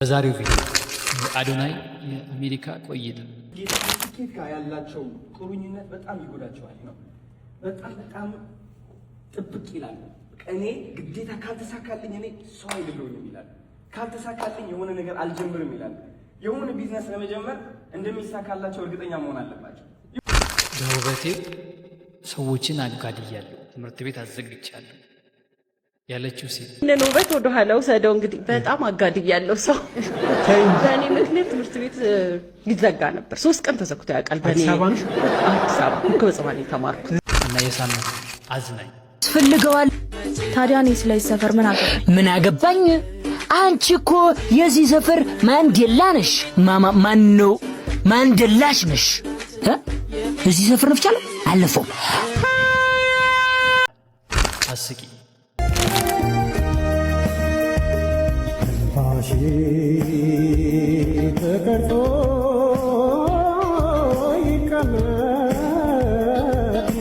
በዛሬው ቪዲዮ አዶናይ የአሜሪካ ቆይታ ጌታቲኬት ጋር ያላቸው ቁርኝነት በጣም ይጎዳቸዋል ነው። በጣም ጥብቅ ይላል። እኔ ግዴታ ካልተሳካልኝ እኔ ሰው አይደለሁም ይላል። ካልተሳካልኝ የሆነ ነገር አልጀምርም ይላል። የሆነ ቢዝነስ ለመጀመር እንደሚሳካላቸው እርግጠኛ መሆን አለባቸው። በውበቴ ሰዎችን አጋድያለሁ፣ ትምህርት ቤት አዘግቻለሁ ያለችው ሴት እነን ውበት ወደ ኋላ ወሰደው። እንግዲህ በጣም አጋድያለሁ ሰው በእኔ ምክንያት ትምህርት ቤት ሊዘጋ ነበር። 3 ቀን ተዘግቶ ያውቃል። በእኔ አዲስ አበባ ከበጽባኔ ተማርኩ እና የሳምንት አዝናኝ ፈልገዋል። ታዲያ እኔ ስለዚህ ሰፈር ምን አገባኝ? አንቺ እኮ የዚህ ሰፈር ማንዴላ ነሽ። ማን ነው ማንዴላሽ ነሽ? እዚህ ሰፈር ነፍቻለ አለፈው አስቂ ተቀርጾ ይቀመጥ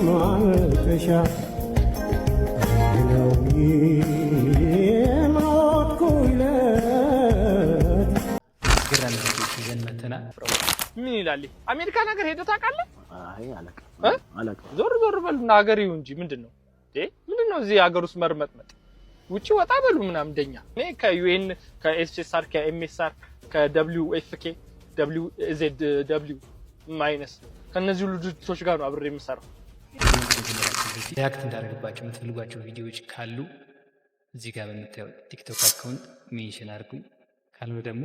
ማልቀሻ ነው የሞትኩለት። ግራም ልጆች ይዘን መተናል። ምን ይላል? አሜሪካ ነገር ሄደህ ታውቃለህ? አይ አላውቅም። ዞር በሉና ሀገር ይሁን እንጂ ምንድነው እዚህ ሀገር ውስጥ መርመጥመጥ? ውጪ ወጣ በሉ ምናምን እንደኛ። እኔ ከዩኤን ከኤስኤስአር ከኤምኤስአር ከደብሊውኤፍኬ ደብሊውዜድደብሊው ማይነስ ከነዚህ ልጆች ጋር ነው አብሬ የምሰራው። ሪአክት እንዳደረግባቸው የምትፈልጓቸው ቪዲዮዎች ካሉ እዚህ ጋር በምታዩት ቲክቶክ አካውንት ሜንሽን አድርጉኝ። ካልሆነ ደግሞ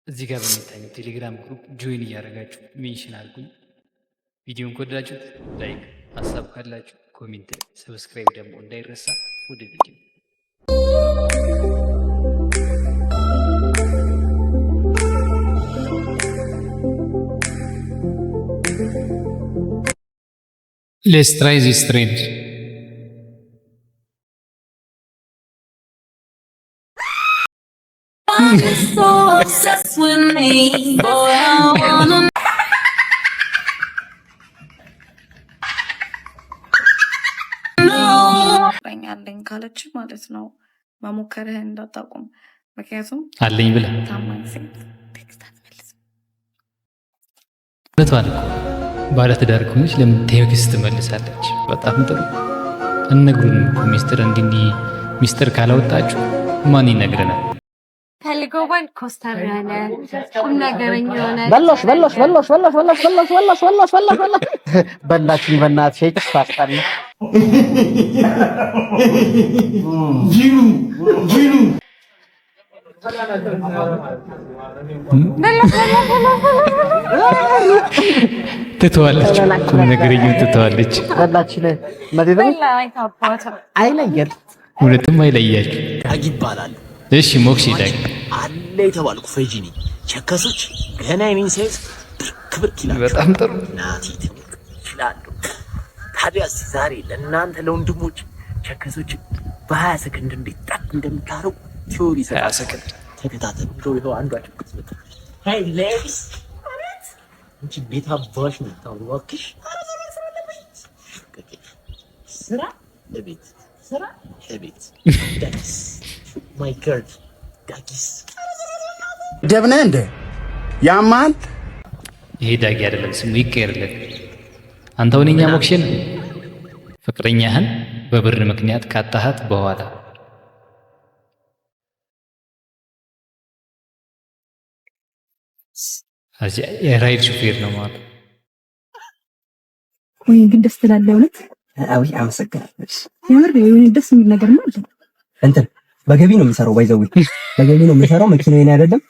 እዚህ ጋር በሚታየው ቴሌግራም ግሩፕ ጆይን እያደረጋችሁ ሜንሽን አድርጉኝ። ቪዲዮን ከወደዳችሁት ላይክ፣ ሀሳብ ካላችሁ ኮሜንት፣ ሰብስክራይብ ደግሞ እንዳይረሳ። ወደ ቪዲዮ Let's try this trend. So obsessed with me, boy, I wanna አለኝ ካለች ማለት ነው መሞከርህን እንዳታቆም። ምክንያቱም አለኝ ብለ ታማኝ ሴት ቴክስት አትመልስም። ለቷን ባለ ትዳር ከሆነች ለምን ቴክስት ትመልሳለች? በጣም ጥሩ እነግሩን ሚስጥር እንዲህ ሚስጥር ካላወጣችሁ ማን ይነግረናል? ፈልገዋል ኮስተር ያለ ቁም ነገረኛ ሆነ በላሽ በላችኝ በእናትሽ ይጥፋታል። ጂኑ ትተዋለች፣ ቁም ነገረኛውን ትተዋለች። በላችኝ አይለየል ሁለቱም አይለያችሁ ዳግ ይባላል። እሺ ሞክሺ ዳግ አለ የተባልኩ ፈጂኒ ቸከሶች ገና የኔን ሳይዝ ብርክ ይላል። በጣም ጥሩ ናቲ ይችላል። ታዲያ ዛሬ ለእናንተ ለወንድሞች ቸከሶች በ20 ሰከንድ እንዴት ጣት እንደምታረው ቲዮሪ 20 ሰከንድ ተከታተሉ። ይኸው አንዷ ቸከስ መጣ። ሃይ ሌዲስ አረት እንጂ ቤታ ባሽ ነው ታውቂሽ። ስራ ለቤት ስራ ለቤት ዳጊስ ማይ ገርል ዳጊስ ደብነ እንደ ያማን ይሄ ዳጊ አይደለም ስሙ ይቀየርለት። አንተ ወንኛ ሞክሽን ፍቅረኛህን በብር ምክንያት ካጣሃት በኋላ አዚያ የራይድ ሹፌር ነው ማለት ወይ? ግን ደስ ትላለህ እውነት? አዎ አመሰግናለሁ። የምር የሆነ ደስ የሚል ነገር ነው አለ። እንትን በገቢ ነው የሚሰራው። ባይዘው በገቢ ነው የሚሰራው። መኪናው የኔ አይደለም።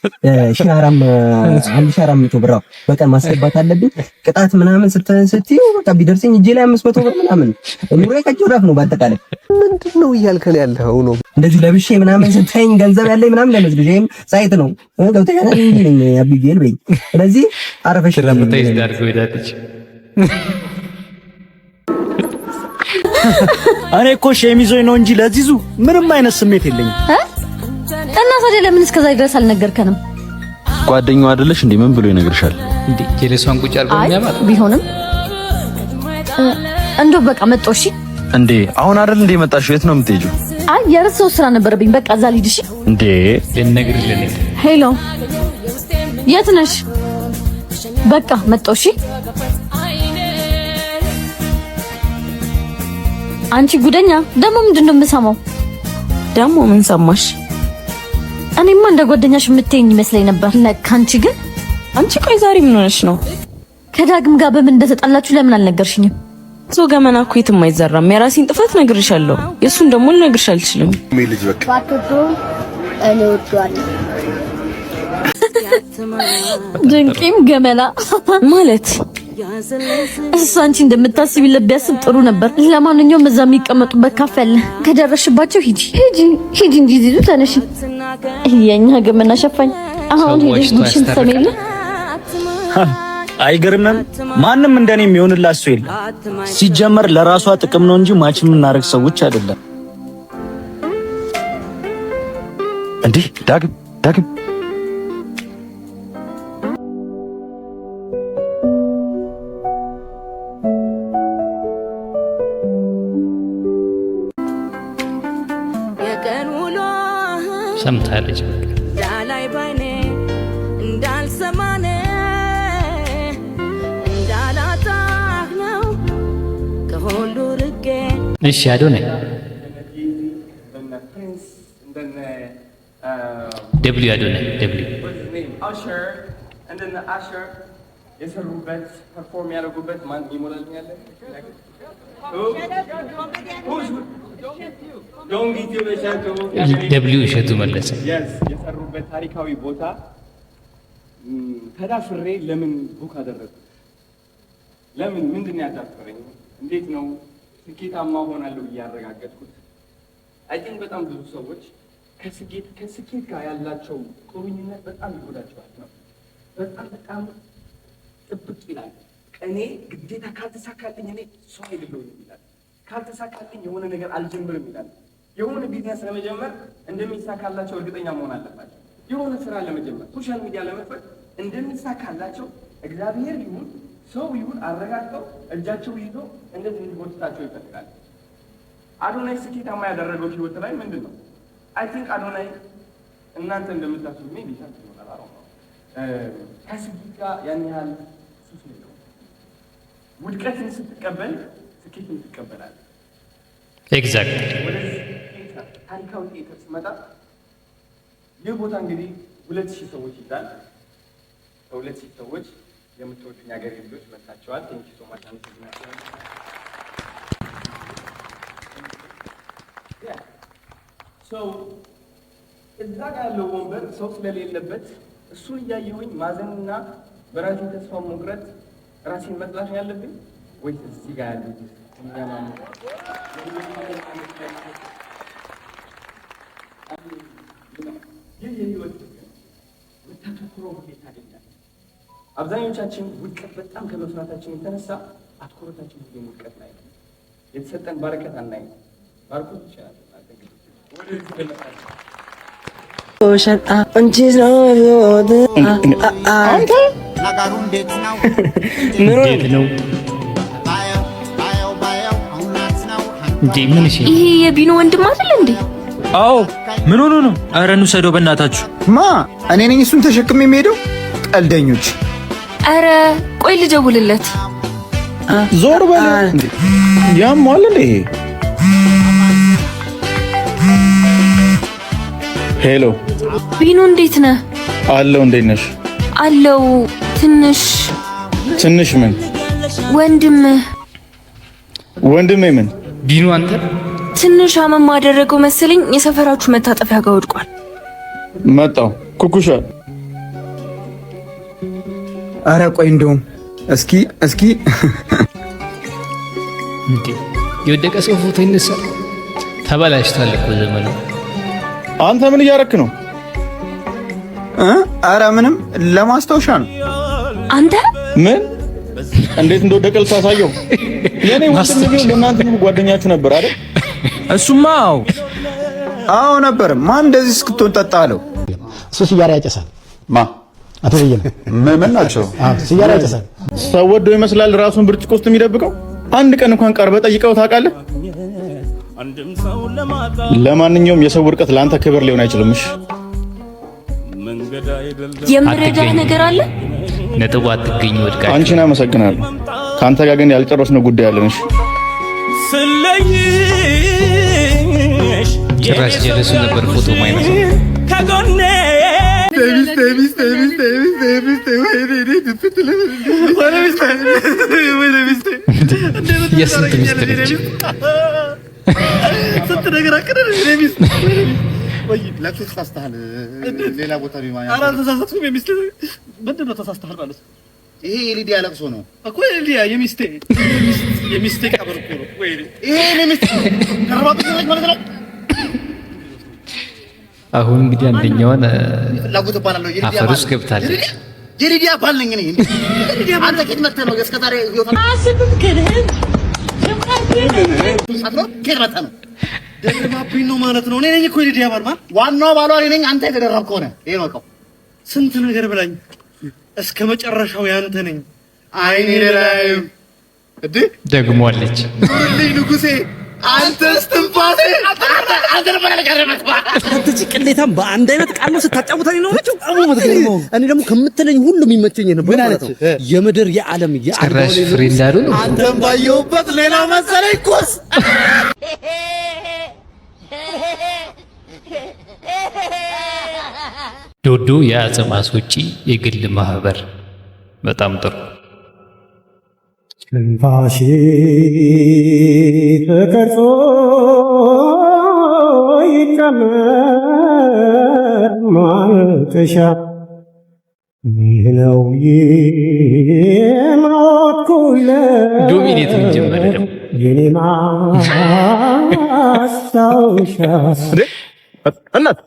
1400 ብር በቀን ማስገባት አለብኝ። ቅጣት ምናምን ስትይው በቃ ቢደርሰኝ እጄ ላይ 500 ብር ምናምን ኑሮ ከጆራፍ ነው። በአጠቃላይ ምንድነው እያልከን ያለው ነው? እንደዚህ ለብሼ ምናምን ስትይኝ ገንዘብ ያለኝ ምናምን ለመስልሽ ይሄም ሳይት ነው ገብተኛ ነኝ አብዬል በይ። ስለዚህ አረፈሽ ረምታይ ዳርጎ ይዳጥች እኔ እኮ ሸሚዞኝ ነው እንጂ ለዚዙ ምንም አይነት ስሜት የለኝም። እና ታዲያ ለምን እስከዛ ድረስ አልነገርከንም? ጓደኛው አይደለሽ እንዴ? ምን ብሎ ይነግርሻል እንዴ? ጀለሷን ቁጭ አድርጎ የሚያማት ቢሆንም እንደው በቃ መጣሁ። እሺ እንዴ አሁን አይደል እንዴ መጣሽ? የት ነው የምትሄጂው? አይ የረሳው ስራ ነበረብኝ። በቃ እዛ ልሂድ። እሺ እንዴ ልነግርልኝ ሄሎ የት ነሽ? በቃ መጣሁ። እሺ አንቺ ጉደኛ ደግሞ ምንድነው የምሰማው? ደግሞ ምን ሰማሽ? እኔማ እንደ ጓደኛሽ የምትይኝ ይመስለኝ ነበር። ለካ አንቺ ግን አንቺ ቆይ ዛሬ ምን ሆነሽ ነው? ከዳግም ጋር በምን እንደተጣላችሁ ለምን አልነገርሽኝም? ሶ ገመና እኮ የትም አይዘራም። የራሴን ጥፋት ነግርሻለሁ። የሱን ደግሞ ልነግርሽ አልችልም። ልጅ በቃ እኔ ወጥቷለሁ። ድንቂም ገመና ማለት እሱ አንቺ እንደምታስቢለት ቢያስብ ጥሩ ነበር። ለማንኛውም እዛ የሚቀመጡበት ካፌ አለ። ከደረሽባቸው ሂጂ እንጂ ዚዙ ተነሺ። የኛ ገመና ሸፋኝ አሁን ሄደሽ ጉድሽን ትሰሚለ። አይገርምም? ማንም እንደኔ የሚሆንላት ሰው የለም። ሲጀመር ለራሷ ጥቅም ነው እንጂ ማች የምናደርግ ሰዎች አይደለም። እንዴ ዳግም ሰምታለች። ዳላይ ባይኔ እንዳልሰማነ እንዳላጣህ ነው ከሁሉ ርቄ። እሺ አዶናይ ደብሊው አዶናይ ደብሊው አሸር የሰሩበት ፐርፎርም ያደረጉበት ማን ይሞላልኛል? ደብሊው እሸቱ መለሰ የሰሩበት ታሪካዊ ቦታ ተዳፍሬ ለምን ቡክ አደረኩት? ለምን ምንድን ነው ያዳፈረኝ? እንዴት ነው ስኬታማ ሆናለሁ ብዬ ያረጋገጥኩት? አይ ቲንክ በጣም ብዙ ሰዎች ከስኬት ጋር ያላቸው ቁርኝነት በጣም ይጎዳቸዋል ነው። በጣም ጥብቅ ይላል። እኔ ግዴታ ካልተሳካልኝ እኔ ሰው አይደለሁም ይላል። ካልተሳካልኝ የሆነ ነገር አልጀምርም ይላል። የሆነ ቢዝነስ ለመጀመር እንደሚሳካላቸው እርግጠኛ መሆን አለባቸው። የሆነ ስራ ለመጀመር ሶሻል ሚዲያ ለመክፈት እንደሚሳካላቸው እግዚአብሔር ይሁን ሰው ይሁን አረጋግጠው እጃቸው ይዞ እንደዚህ እንዲጎትታቸው ይፈልጋል። አዶናይ ስኬታማ ያደረገው ህይወት ላይ ምንድን ነው? አይ ቲንክ አዶናይ እናንተ እንደምታስቡ ምን ሊሳት ነው ከስኬት ጋር ያን ያህል ሱስ ነው። ውድቀትን ስትቀበል ስኬትን ትቀበላለህ። ኤግዛክትሊ። ታሪካዊ ቲያትር ሲመጣ ይህ ቦታ እንግዲህ 2000 ሰዎች ይዛል። ከ2000 ሰዎች የምትወዱኝ ሀገር ልጆች መጥታችኋል። ቴንኪ ሶ ማች አመሰግናለሁ። ሰው እዛ ጋር ያለው ወንበር ሰው ስለሌለበት እሱን እያየሁኝ ማዘንና በራሴ ተስፋ መቁረጥ ራሴን መጥላት ነው ያለብኝ ወይስ እዚህ ጋር ያሉት ይህ የህይወት የምታተኩረው ሁሌ ታገኛለህ። አብዛኞቻችን ውድቀት በጣም ከመፍራታችን የተነሳ አትኩሮታችን ሁሌ ውድቀት ላይ ነው። የተሰጠን ባረከት አናይም። ባርኮት ይችላል ይሄ የቢኖ ወንድም አይደል እንዴ? አዎ። ምን ሆኖ ነው? ኧረ እንውሰደው በእናታችሁ። ማ እኔ ነኝ እሱን ተሸክሜ የሚሄደው? ቀልደኞች። ኧረ ቆይ ልደውልለት። ዞር በል እንዴ! ያሟል እንዴ? ሄሎ ቢኖ፣ እንዴት ነህ? አለው። እንዴት ነሽ? አለው። ትንሽ ምን? ወንድሜ ምን? ቢኖ አንተ ትንሽ አመም አደረገው መሰለኝ። የሰፈራችሁ መታጠፊያ ጋር ወድቋል። መጣው ኩኩሻ። አረ ቆይ እንደውም እስኪ እንዴ የወደቀ ሰው ፎቶ ይነሳል። ተበላሽቷል እኮ ዘመኑ። አንተ ምን እያረክ ነው? አረ ምንም፣ ለማስታወሻ ነው። አንተ ምን እንዴት እንደወደቀ ልታሳየው? የኔ ወንድም ነው። ለእናንተ ጓደኛችሁ ነበር አይደል? እሱማ አዎ ነበር። ማን እንደዚህ እስክትሆን ጠጣ አለው? እሱ ሲጋራ ያጨሳል። ማ አቶ በየነ ምን ናቸው? ሲጋራ ያጨሳል። ሰው ወዶ ይመስላል ራሱን ብርጭቆ ውስጥ የሚደብቀው። አንድ ቀን እንኳን ቀርበህ ጠይቀው ታውቃለህ? ለማንኛውም የሰው ውድቀት ለአንተ ክብር ሊሆን አይችልም። እሺ የምረዳህ ነገር አለ? ነጥቡ አትገኝ ወድቃ። አንቺን አመሰግናለሁ። ካንተ ጋር ግን ያልጨረስነው ጉዳይ አለንሽ። ጭራሽ ጀለሱ ነበር ፎቶ ማይነሳ ከጎኔ የስንት ሚስት ነች? ስንት ነገር አቀደን ሚስት ወይ ለክስ ተሳስተሃል። ሌላ ቦታ ነው ማለት አራ ተሳስተኩም። የሚስት ምንድን ነው ተሳስተሃል ማለት? ይሄ የሊዲያ ለቅሶ ነው እኮ የሊዲያ የሚስቴ ቀብር እኮ ነው። ወይ ይሄ የሚስት ከርባቱ ነው ማለት ነው። አሁን እንግዲህ አንደኛዋን ፍላጎት ባላለው የሊዲያ አፈር ውስጥ ገብታለች። የሊዲያ ባል ነኝ እኔ። አንተ ከየት መጥተህ ነው እስከ ዛሬ ህይወት አስብም ከነህ ከረታ ነው ደረባብኝ ነው ማለት ነው። እኔ ነኝ እኮ የሊዲያ ባል ማለት ዋናው ባሏ እኔ ነኝ። አንተ የተደረብከው ነህ። ይሄ ነው ስንት ነገር ብላኝ እስከ መጨረሻው ያንተ ነኝ። አይኔ ለላይም እዴ ደግሞአለች ልኝ ንጉሴ አንተ እስትንፋሴ አንተ ነበር ለቀረበት አንተ ጭቅሌታም በአንድ አይነት ቃል ነው ስታጫውተኝ ነው ልጅ እኔ ደግሞ ከምትለኝ ሁሉ የሚመቸኝ ነበር ማለት ነው። የምድር የዓለም ጭራሽ ፍሬ እንዳሉ ነው። አንተም ባየሁበት ሌላ መሰለኝ ኮስ ዶዶ የአጽም አስወጪ የግል ማህበር በጣም ጥሩ። ትንፋሽ ተቀርጾ ይቀመጥ ማልቀሻ ይህ ነው የሞትኩለት ዶሚኔት ምን ጀመረ ደግሞ የኔ ማስታወሻ እናት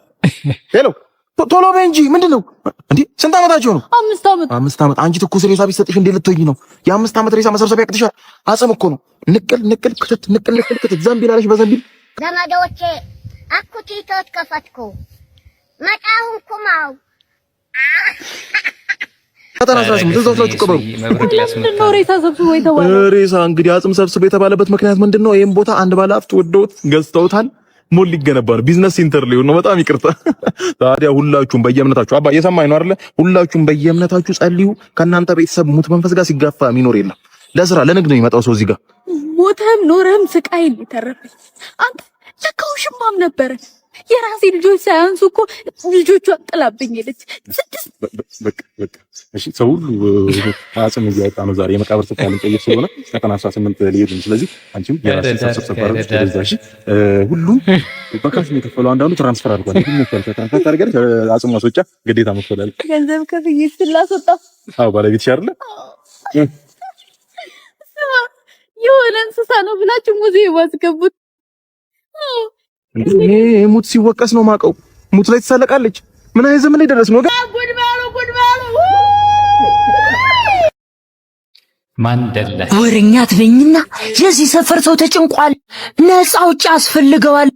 ሄሎ ቶሎ በይ እንጂ ምንድነው እንዴ? ስንት ዓመታችሁ ነው? 5 ዓመት። አንቺ ትኩስ ሬሳ ቢሰጥሽ እንዴ ልትወኝ ነው? የ5 ዓመት ሬሳ መሰብሰቢያ ያቅትሻል። አጽም እኮ ነው። ንቅል ክትት ዘንቢል አለሽ በዘንቢል ዘመዶቼ አኩቲቶት ከፈትኩ መጣሁን ኩማው ሬሳ እንግዲህ አጽም ሰብስቦ የተባለበት ምክንያት ምንድነው? ይሄን ቦታ አንድ ባለሀብት ወደውት ገዝተውታል። ሞል ሊገነባ ነው። ቢዝነስ ሴንተር ሊሆን ነው። በጣም ይቅርታ። ታዲያ ሁላችሁም በየእምነታችሁ አባ እየሰማኝ ነው አይደለ? ሁላችሁም በየእምነታችሁ ጸልዩ። ከእናንተ ቤተሰብ ሙት መንፈስ ጋር ሲጋፋ የሚኖር የለም። ለስራ ለንግድ ነው የሚመጣው ሰው እዚህ ጋር ሞተም ኖረም ስቃይ ሊተረፈኝ አንተ ለካው ሽማም ነበር። የራሴ ልጆች ሳያንሱ እኮ ልጆቿ ጥላብኝ ሄደች። በቃ እሺ፣ ሰው ሁሉ አጽም እያወጣ ነው ዛሬ የመቃብር ስፍራ ልንጠይቅ ስለሆነ 98 ሊሄድ ነው። ስለዚህ አንቺም የራስሽን ሰብሰብ አድርገሽ ወደዛሽ ሁሉም በካሽ ነው የከፈለው። አንዳንዱ ትራንስፈር አድርጓል። ግን ነው ትራንስፈር ታደርጋለች። አጽም ማስወጫ ግዴታ መክፈል ገንዘብ ከፍዬ ስላስወጣ አዎ፣ ባለቤትሽ አይደለ የሆነ እንስሳ ነው ብላችሁ ሙዚየም አስገቡት። ይሄ ሙት ሲወቀስ ነው ማቀው። ሙት ላይ ትሳለቃለች። ምን አይነት ዘመን ላይ ደረስን? ወገን ጉድ ባሉ ማንደላ ወሬኛ ትበኝና የዚህ ሰፈር ሰው ተጨንቋል። ነፃ አውጪ ያስፈልገዋል።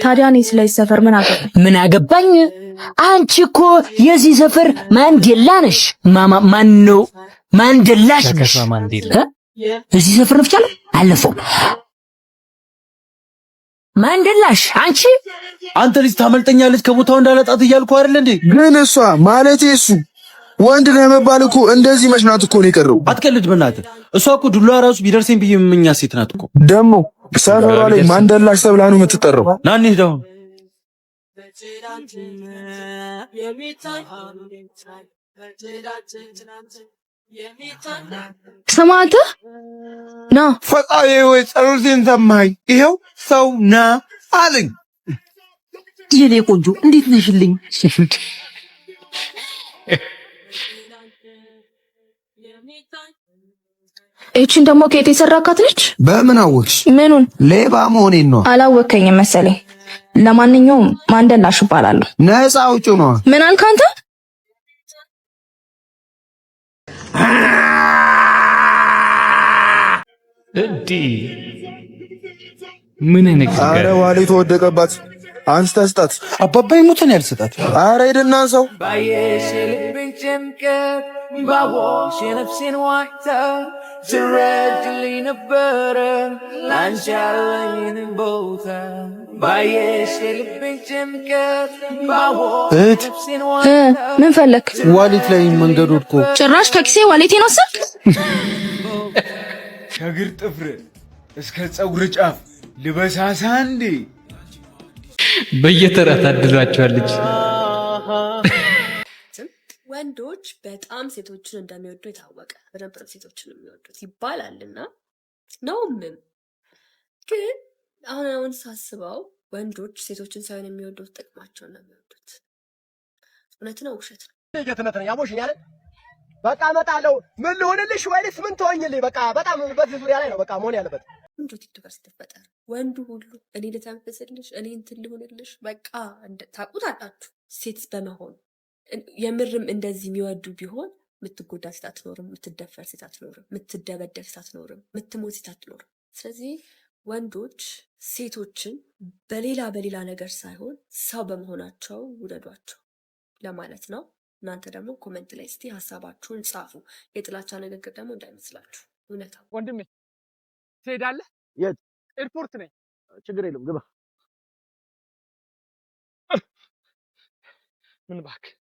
ታዲያ እኔ ስለዚህ ሰፈር ምን አገባኝ? አንቺ እኮ የዚህ ሰፈር ማንዴላ ነሽ። ማን ነው ማንዴላሽ ነሽ? እዚህ ሰፈር ነው ብቻለሁ አለፈው ማንደላሽ አንተ ልጅ ታመልጠኛለች ከቦታው እንዳለጣት እያልኩ አይደል እንዴ? ግን እሷ ማለት እሱ ወንድ ለመባል እኮ እንደዚህ መሽናት እኮ ነው የቀረው። አትቀልድ በእናትህ። እሷ እኮ ዱላ ራሱ ቢደርሰኝ ብዬ የምመኛ ሴት ናት እኮ። ደግሞ ሰፈሯ ላይ ማንደላሽ ተብላ ነው የምትጠራው። ና እንሂድ አሁን። ሰማዕት ና ፈጣሪ ወይ ጸሎቴን ሰማኝ። ይሄው ሰው ና አለኝ። የኔ ቆንጆ እንዴት ነሽልኝ? እቺን ደግሞ ከየት የሰራካት ነች? በምን አወቅሽ? ምኑን? ሌባ መሆኔን ነው። አላወከኝም መሰለኝ። ለማንኛውም ማንደላሽ እባላለሁ። ነፃ አውጪው ነው። ምን አልክ አንተ? እንዴ ምን አይነት ነገር? አረ ዋሌ ተወደቀባት። አንስተህ ስጣት። አባባይ ሙተን ያልሰጣት። አረ ሄድና ሰው ባየሽ ልብን ጭንቀት ባወሽ የነፍሴን ዋይታ ትረጅልኝ ነበረ ላንቺ ያለኝን ቦታ ባየሽ የልቤን ጭንቀት እህት ምን ፈለክ? ዋሌት ላይ መንገድ ወድቆ ጭራሽ ከኪሴ ዋሌቴን ወሰድክ? ከእግር ጥፍር እስከ ፀጉር ጫፍ ልበሳሳ እንዴ? በየተራ ታድሏቸዋለች። ወንዶች በጣም ሴቶችን እንደሚወዱ የታወቀ በደንብ ሴቶችን የሚወዱት ይባላልና ነውም። ግን አሁን ሳስበው ወንዶች ሴቶችን ሳይሆን የሚወዱት ጥቅማቸውን ነው የሚወዱት። እውነት ነው ውሸት ነው? ለየትነት ነው ያሞሽኛል። በቃ እመጣለሁ። ምን ልሆንልሽ ወይስ ምን ትሆኝልኝ? በቃ በጣም በዚህ ዙሪያ ላይ ነው በቃ መሆን ያለበት። ወንዱ ቲክቶከር ስትፈጠር ወንዱ ሁሉ እኔ ልተንፍስልሽ፣ እኔ እንትን ልሆንልሽ በቃ ታውቁታላችሁ። ሴት በመሆን የምርም እንደዚህ የሚወዱ ቢሆን የምትጎዳ ሴት አትኖርም፣ የምትደፈር ሴት አትኖርም፣ የምትደበደብ ሴት አትኖርም፣ የምትሞት ሴት አትኖርም። ስለዚህ ወንዶች ሴቶችን በሌላ ነገር ሳይሆን ሰው በመሆናቸው ውደዷቸው ለማለት ነው። እናንተ ደግሞ ኮሜንት ላይ እስቲ ሀሳባችሁን ጻፉ። የጥላቻ ንግግር ደግሞ እንዳይመስላችሁ እውነታው። ወንድሜ ትሄዳለህ? የት? ኤርፖርት ነኝ። ችግር የለም ግባ። ምን እባክህ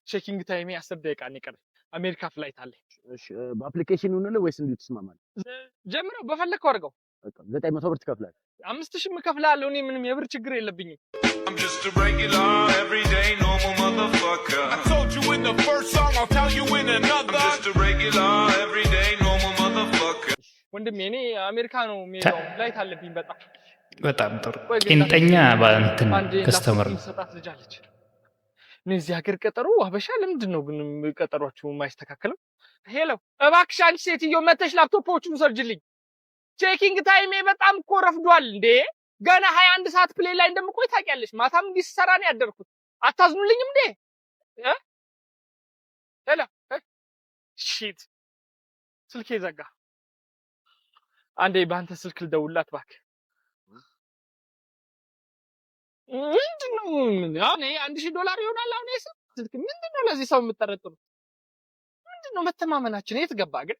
ቼኪንግ ታይሜ 10 ደቂቃ ነው የቀረኝ። አሜሪካ ፍላይት አለኝ። እሺ በአፕሊኬሽን ይሁንልህ ወይስ እንዴት ትስማማለህ? ጀምረው በፈለግከው አድርገው። በቃ 900 ብር ትከፍላለህ። 5000 እከፍልሃለሁ። እኔ ምንም የብር ችግር የለብኝም። I'm just a regular, everyday, normal motherfucker. I told you in the first song, I'll tell you in another. I'm just a regular, everyday, normal motherfucker. ወንድሜ እኔ አሜሪካ ነው የምሄደው። ፍላይት አለብኝ። በጣም ጥሩ ቄንጠኛ ባንተን ከስተመር ሰጣት ልጅ አለች። እዚህ ሀገር ቀጠሮ አበሻ ለምንድን ነው ግን ቀጠሯችሁ የማይስተካከለው? ሄሎ እባክሽ አንቺ ሴትዮ መተሽ ላፕቶፖቹን ሰርጅልኝ። ቼኪንግ ታይሜ በጣም እኮ ረፍዷል እንዴ። ገና 21 ሰዓት ፕሌይ ላይ እንደምቆይ ታውቂያለሽ። ማታም እንዲህ ስሰራ ነው ያደርኩት። አታዝኑልኝም እንዴ? ሄሎ ሺት ስልኬ ዘጋ። አንዴ በአንተ ስልክ ልደውልላት እባክህ። ምንድነው አሁን $1000 ይሆናል። አሁን ይሄ ስልክ ምንድነው ለዚህ ሰው የምትጠረጥሩት? ምንድነው መተማመናችን የት ገባ ግን?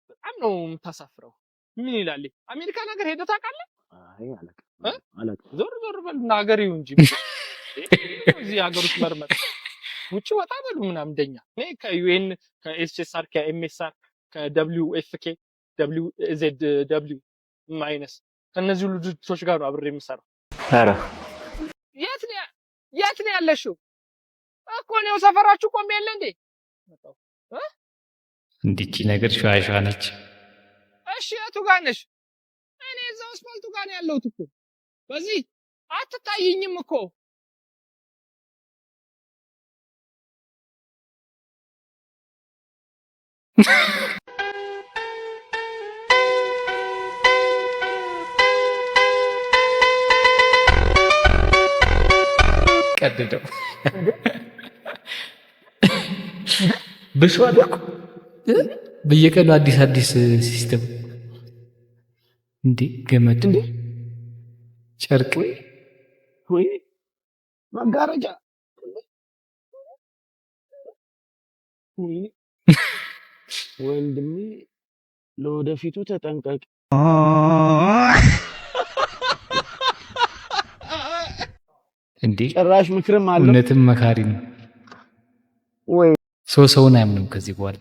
በጣም ነው የምታሳፍረው። ምን ይላል? አሜሪካ ነገር ሄደህ ታውቃለህ? አይ አላውቅም። ዞር በልና ሀገር ይሁን እንጂ እዚህ ሀገር ውስጥ መርመጥ ውጪ ወጣ በሉ ምናምን እንደኛ። እኔ ከዩኤን ከኤስኤስአር ከኤምኤስአር ከWFK WZW ማይነስ ከነዚህ ሁሉ ድርጅቶች ጋር ነው አብሬ የምሰራው። ኧረ የት ነው ያለሽው? እኮ ነው ሰፈራችሁ ቆሜ የለ እንዴ? እንዲቺ ነገር ሸዋሸዋ ነች። እሺ የቱ ጋር ነሽ? እኔ እዛው አስፋልቱ ጋር ነው ያለሁት እኮ። በዚህ አትታይኝም እኮ። ቀድደው ብሷል እኮ በየቀኑ አዲስ ሲስተም እንዴ ገመድ እንዴ ጨርቅ ወይ መጋረጃ ወንድሜ ለወደፊቱ ተጠንቀቅ። እንዴ ጭራሽ ምክርም አለ። እውነትም መካሪ ነው ወይ? ሰውን አያምንም ከዚህ በኋላ